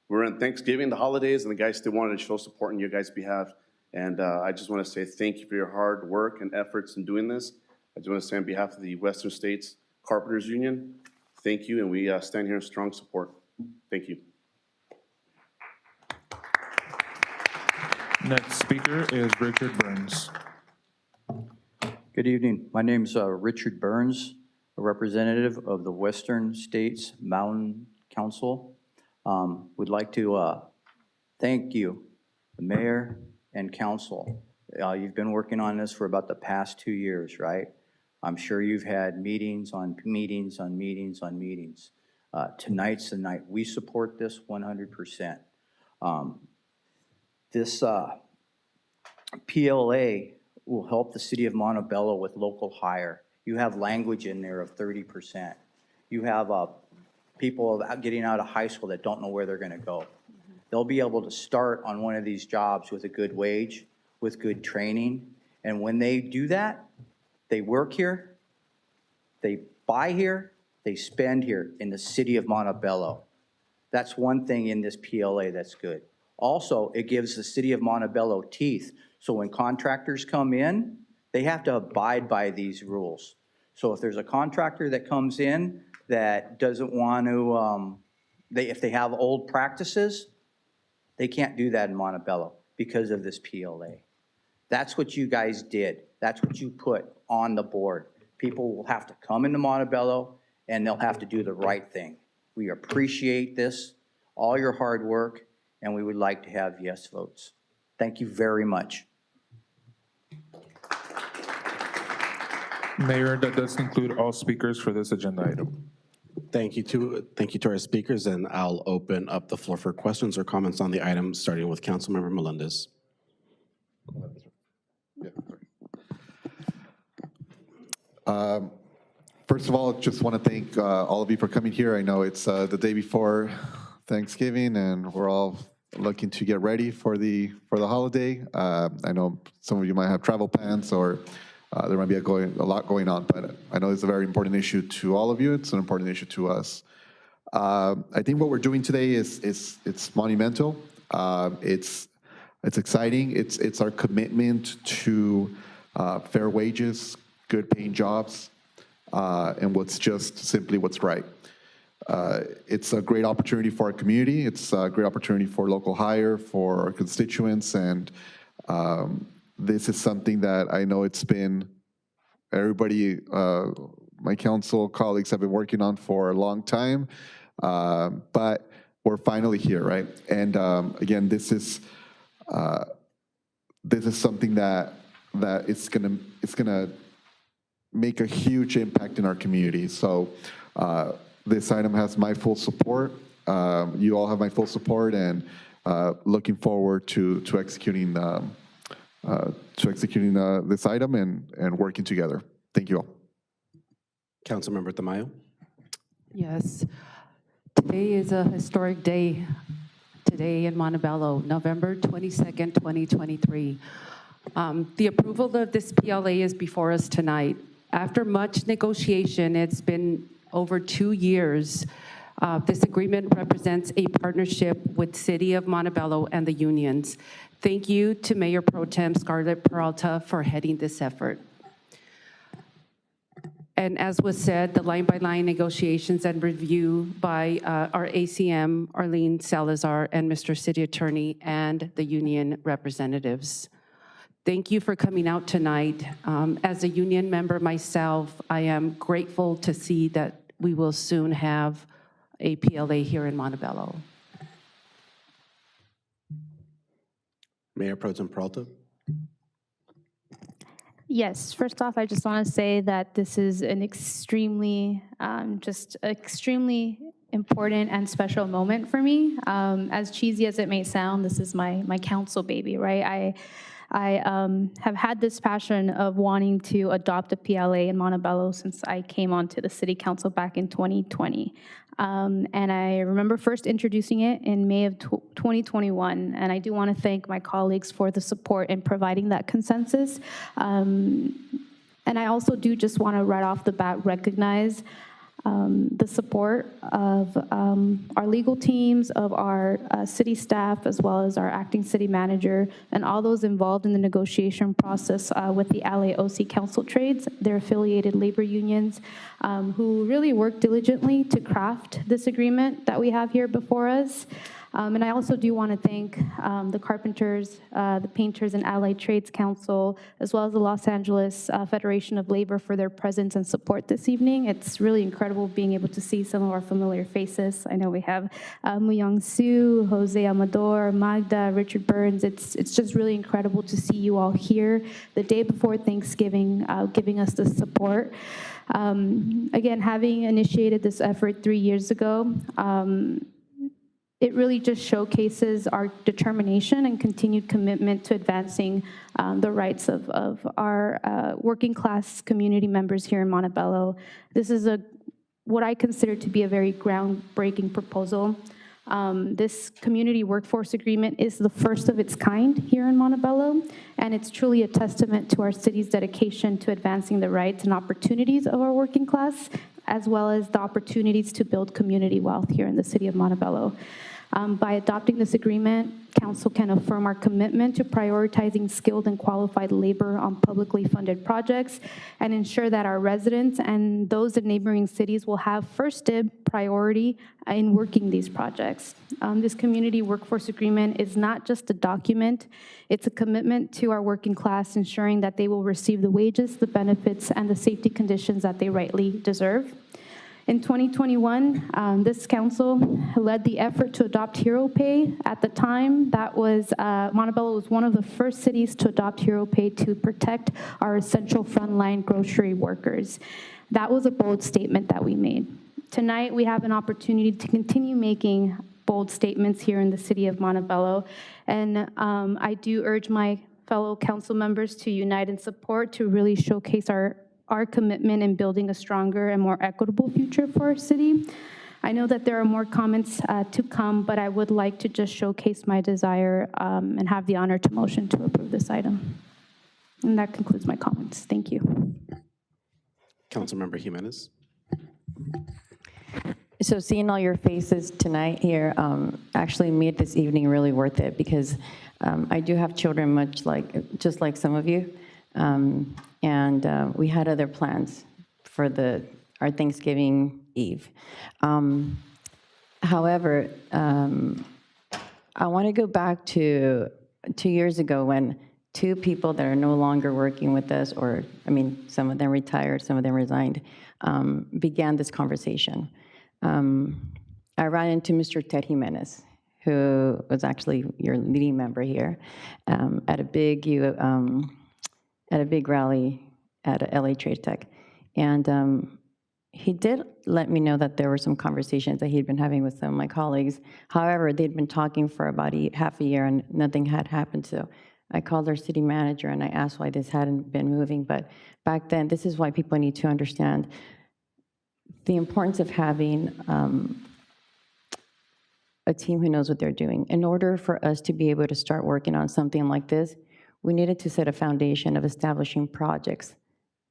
S17: we're on Thanksgiving, the holidays, and the guys still wanted to show support on your guys' behalf. And I just want to say thank you for your hard work and efforts in doing this. I just want to say on behalf of the Western States Carpenters Union, thank you, and we stand here in strong support. Thank you.
S2: Next speaker is Richard Burns.
S18: Good evening. My name is Richard Burns, a representative of the Western States Mountain Council. Would like to thank you, the mayor and council. You've been working on this for about the past 2 years, right? I'm sure you've had meetings on meetings on meetings on meetings. Tonight's the night. We support this 100%. This PLA will help the city of Montebello with local hire. You have language in there of 30%. You have people getting out of high school that don't know where they're going to go. They'll be able to start on one of these jobs with a good wage, with good training. And when they do that, they work here, they buy here, they spend here in the city of Montebello. That's one thing in this PLA that's good. Also, it gives the city of Montebello teeth. So when contractors come in, they have to abide by these rules. So if there's a contractor that comes in that doesn't want to if they have old practices, they can't do that in Montebello because of this PLA. That's what you guys did. That's what you put on the board. People will have to come into Montebello and they'll have to do the right thing. We appreciate this, all your hard work, and we would like to have yes votes. Thank you very much.
S2: Mayor, that does conclude all speakers for this agenda item.
S1: Thank you to our speakers, and I'll open up the floor for questions or comments on the item, starting with Councilmember Melendez.
S12: First of all, just want to thank all of you for coming here. I know it's the day before Thanksgiving, and we're all looking to get ready for the holiday. I know some of you might have travel plans, or there might be a lot going on, but I know it's a very important issue to all of you. It's an important issue to us. I think what we're doing today it's monumental. It's exciting. It's our commitment to fair wages, good paying jobs, and what's just simply what's right. It's a great opportunity for our community. It's a great opportunity for local hire, for our constituents, and this is something that I know it's been everybody, my council colleagues have been working on for a long time, but we're finally here, right? And again, this is something that it's gonna make a huge impact in our community. So this item has my full support. You all have my full support, and looking forward to executing this item and working together. Thank you all.
S1: Councilmember Tamayo.
S13: Yes. Today is a historic day. Today in Montebello, November 22nd, 2023. The approval of this PLA is before us tonight. After much negotiation, it's been over 2 years. This agreement represents a partnership with City of Montebello and the unions. Thank you to Mayor Pro Tem Scarlett Peralta for heading this effort. And as was said, the line-by-line negotiations and review by our ACM, Arlene Salazar, and Mr. City Attorney, and the union representatives. Thank you for coming out tonight. As a union member myself, I am grateful to see that we will soon have a PLA here in Montebello.
S1: Mayor Pro Tem Peralta.
S14: Yes, first off, I just want to say that this is an extremely important and special moment for me. As cheesy as it may sound, this is my council baby, right? I have had this passion of wanting to adopt a PLA in Montebello since I came onto the city council back in 2020. And I remember first introducing it in May of 2021. And I do want to thank my colleagues for the support in providing that consensus. And I also do just want to right off the bat recognize the support of our legal teams, of our city staff, as well as our acting city manager, and all those involved in the negotiation process with the LAOC Council Trades, their affiliated labor unions, who really worked diligently to craft this agreement that we have here before us. And I also do want to thank the carpenters, the painters and allied trades council, as well as the Los Angeles Federation of Labor for their presence and support this evening. It's really incredible being able to see some of our familiar faces. I know we have Muyong Su, Jose Amador, Magda, Richard Burns. It's just really incredible to see you all here the day before Thanksgiving, giving us the support. Again, having initiated this effort 3 years ago, it really just showcases our determination and continued commitment to advancing the rights of our working class community members here in Montebello. This is what I consider to be a very groundbreaking proposal. This community workforce agreement is the first of its kind here in Montebello, and it's truly a testament to our city's dedication to advancing the rights and opportunities of our working class, as well as the opportunities to build community wealth here in the city of Montebello. By adopting this agreement, council can affirm our commitment to prioritizing skilled and qualified labor on publicly funded projects and ensure that our residents and those in neighboring cities will have first dib priority in working these projects. This community workforce agreement is not just a document, it's a commitment to our working class, ensuring that they will receive the wages, the benefits, and the safety conditions that they rightly deserve. In 2021, this council led the effort to adopt Hero Pay. At the time, that was Montebello was one of the first cities to adopt Hero Pay to protect our essential frontline grocery workers. That was a bold statement that we made. Tonight, we have an opportunity to continue making bold statements here in the city of Montebello, and I do urge my fellow council members to unite in support to really showcase our commitment in building a stronger and more equitable future for our city. I know that there are more comments to come, but I would like to just showcase my desire and have the honor to motion to approve this item. And that concludes my comments. Thank you.
S1: Councilmember Jimenez.
S15: So seeing all your faces tonight here actually made this evening really worth it, because I do have children just like some of you. And we had other plans for our Thanksgiving Eve. However, I want to go back to 2 years ago when two people that are no longer working with us, or some of them retired, some of them resigned, began this conversation. I ran into Mr. Ted Jimenez, who was actually your leading member here, at a big rally at LA Trade Tech. And he did let me know that there were some conversations that he'd been having with some of my colleagues. However, they'd been talking for about half a year and nothing had happened. So I called our city manager and I asked why this hadn't been moving. But back then, this is why people need to understand the importance of having a team who knows what they're doing. In order for us to be able to start working on something like this, we needed to set a foundation of establishing projects,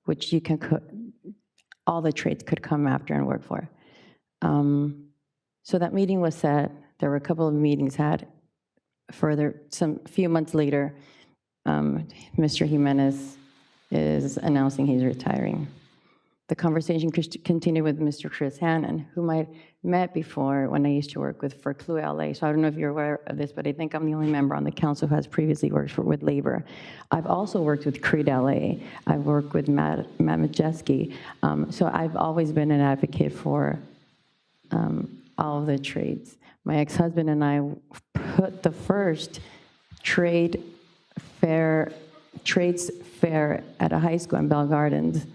S15: which all the trades could come after and work for. So that meeting was set. There were a couple of meetings had. Few months later, Mr. Jimenez is announcing he's retiring. The conversation continued with Mr. Chris Hannon, whom I met before when I used to work for Clue LA. So I don't know if you're aware of this, but I think I'm the only member on the council who has previously worked with labor. I've also worked with Creed LA. I've worked with Matt Majeski. So I've always been an advocate for all of the trades. My ex-husband and I put the first trades fair at a high school in Bell Gardens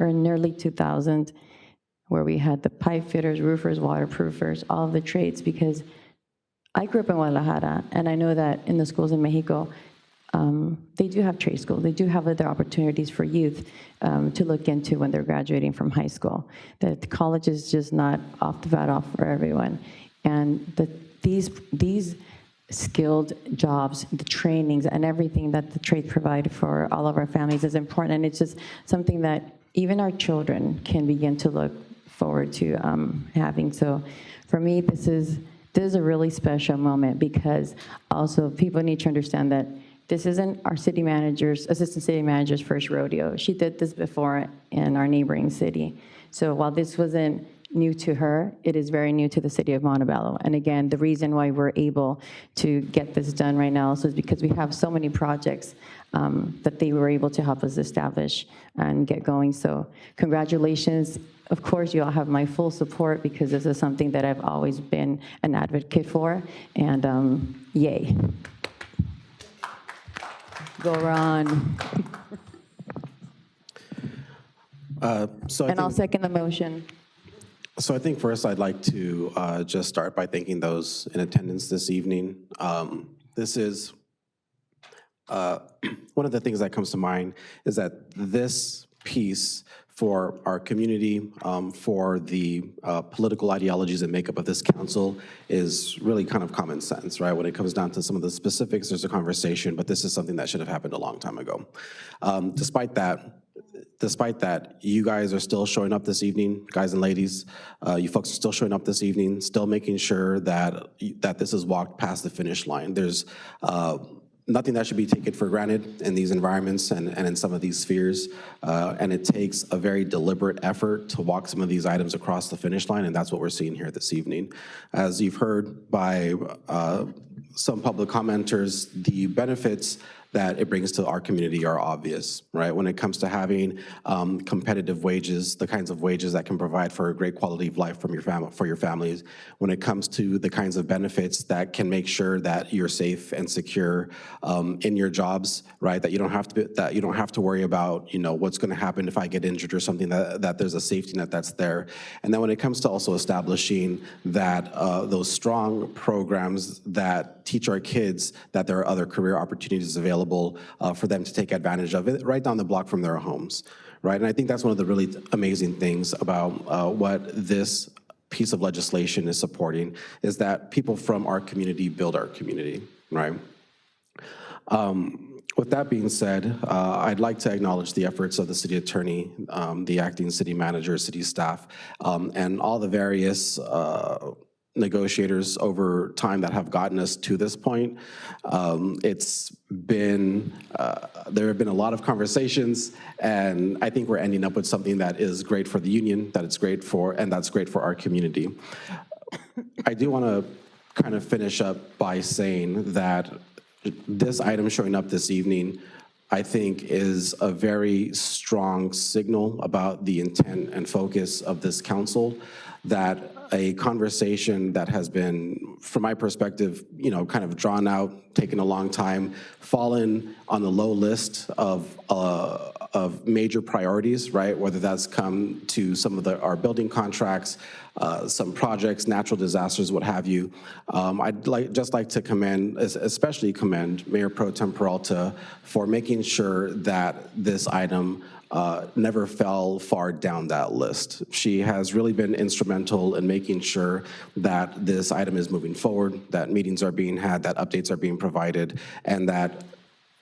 S15: in early 2000, where we had the pipe fitters, roofers, waterproofers, all of the trades, because I grew up in Guadalajara, and I know that in the schools in Mexico, they do have trade schools. They do have other opportunities for youth to look into when they're graduating from high school. The college is just not off the bat off for everyone. And these skilled jobs, the trainings, and everything that the trades provide for all of our families is important. And it's just something that even our children can begin to look forward to having. So for me, this is a really special moment, because also people need to understand that this isn't our assistant city manager's first rodeo. She did this before in our neighboring city. So while this wasn't new to her, it is very new to the city of Montebello. And again, the reason why we're able to get this done right now is because we have so many projects that they were able to help us establish and get going. So congratulations. Of course, you all have my full support, because this is something that I've always been an advocate for, and yay. Go Ron. I'll second the motion.
S1: So I think first I'd like to just start by thanking those in attendance this evening. This is one of the things that comes to mind is that this piece for our community, for the political ideologies that make up of this council is really kind of common sense, right? When it comes down to some of the specifics, there's a conversation, but this is something that should have happened a long time ago. Despite that, despite that, you guys are still showing up this evening, guys and ladies. You folks are still showing up this evening, still making sure that this is walked past the finish line. There's nothing that should be taken for granted in these environments and in some of these spheres. And it takes a very deliberate effort to walk some of these items across the finish line, and that's what we're seeing here this evening. As you've heard by some public commenters, the benefits that it brings to our community are obvious, right? When it comes to having competitive wages, the kinds of wages that can provide for a great quality of life for your families, when it comes to the kinds of benefits that can make sure that you're safe and secure in your jobs, right? That you don't have to worry about, what's going to happen if I get injured or something. That there's a safety net that's there. And then when it comes to also establishing that those strong programs that teach our kids that there are other career opportunities available for them to take advantage of it right down the block from their homes, right? And I think that's one of the really amazing things about what this piece of legislation is supporting, is that people from our community build our community, right? With that being said, I'd like to acknowledge the efforts of the city attorney, the acting city manager, city staff, and all the various negotiators over time that have gotten us to this point. It's been, there have been a lot of conversations, and I think we're ending up with something that is great for the union, that it's great for, and that's great for our community. I do want to kind of finish up by saying that this item showing up this evening, I think, is a very strong signal about the intent and focus of this council, that a conversation that has been, from my perspective, kind of drawn out, taken a long time, fallen on the low list of major priorities, right? Whether that's come to some of our building contracts, some projects, natural disasters, what have you. I'd just like to especially commend Mayor Pro Tem Peralta for making sure that this item never fell far down that list. She has really been instrumental in making sure that this item is moving forward, that meetings are being had, that updates are being provided, and that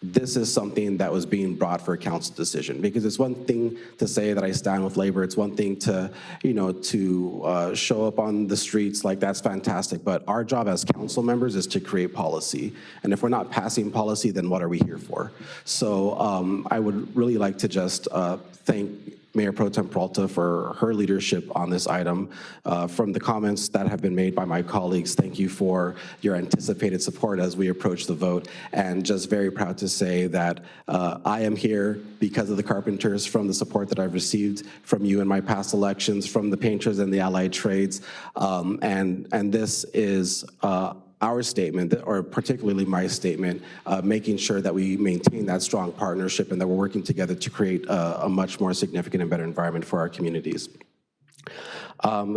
S1: this is something that was being brought for a council decision. Because it's one thing to say that I stand with labor. It's one thing to, to show up on the streets, like that's fantastic. But our job as council members is to create policy. And if we're not passing policy, then what are we here for? So I would really like to just thank Mayor Pro Tem Peralta for her leadership on this item. From the comments that have been made by my colleagues, thank you for your anticipated support as we approach the vote. And just very proud to say that I am here because of the carpenters, from the support that I've received from you in my past elections, from the painters and the allied trades. And this is our statement, or particularly my statement, making sure that we maintain that strong partnership and that we're working together to create a much more significant and better environment for our communities.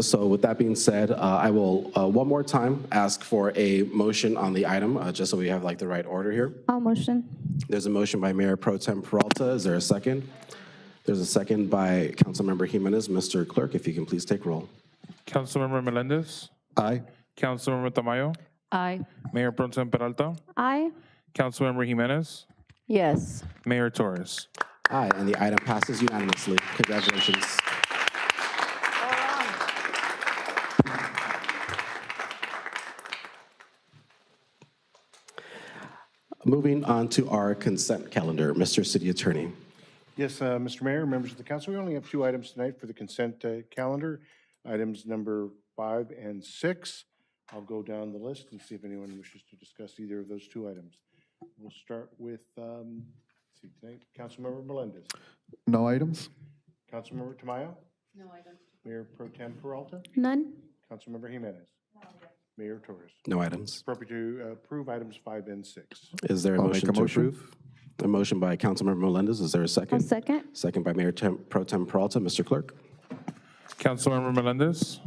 S1: So with that being said, I will one more time ask for a motion on the item, just so we have the right order here.
S14: I'll motion.
S1: There's a motion by Mayor Pro Tem Peralta. Is there a second? There's a second by Councilmember Jimenez. Mr. Clerk, if you can please take roll.
S2: Councilmember Melendez?
S1: Aye.
S2: Councilmember Tamayo?
S13: Aye.
S2: Mayor Pro Tem Peralta?
S14: Aye.
S2: Councilmember Jimenez?
S15: Yes.
S2: Mayor Torres?
S1: Aye, and the item passes unanimously. Congratulations. Moving on to our consent calendar, Mr. City Attorney.
S5: Yes, Mr. Mayor, members of the council, we only have 2 items tonight for the consent calendar, items number 5 and 6. I'll go down the list and see if anyone wishes to discuss either of those 2 items. We'll start with, let's see, tonight, Councilmember Melendez.
S12: No items?
S5: Councilmember Tamayo? No items. Mayor Pro Tem Peralta?
S14: None.
S5: Councilmember Jimenez? No. Mayor Torres?
S1: No items.
S5: Appropriate to approve items 5 and 6.
S1: Is there a motion to approve? A motion by Councilmember Melendez. Is there a second?
S14: I'll second.
S1: Second by Mayor Pro Tem Peralta. Mr. Clerk?
S2: Councilmember Melendez?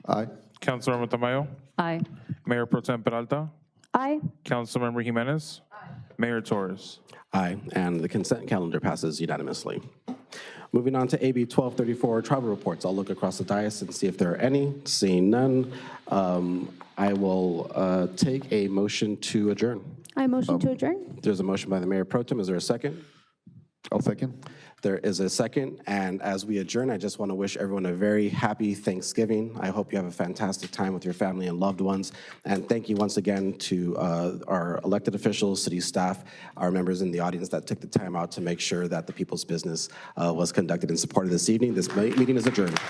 S12: Aye.
S2: Councilmember Tamayo?
S13: Aye.
S2: Mayor Pro Tem Peralta?
S14: Aye.
S2: Councilmember Jimenez? Aye. Mayor Torres?
S1: Aye, and the consent calendar passes unanimously. Moving on to AB 1234, tribal reports. I'll look across the dais and see if there are any. Seeing none, I will take a motion to adjourn.
S14: I motion to adjourn.
S1: There's a motion by the Mayor Pro Tem. Is there a second?
S12: I'll second.
S1: There is a second, and as we adjourn, I just want to wish everyone a very happy Thanksgiving. I hope you have a fantastic time with your family and loved ones, and thank you once again to our elected officials, city staff, our members in the audience that took the time out to make sure that the people's business was conducted in support of this evening. This meeting is adjourned.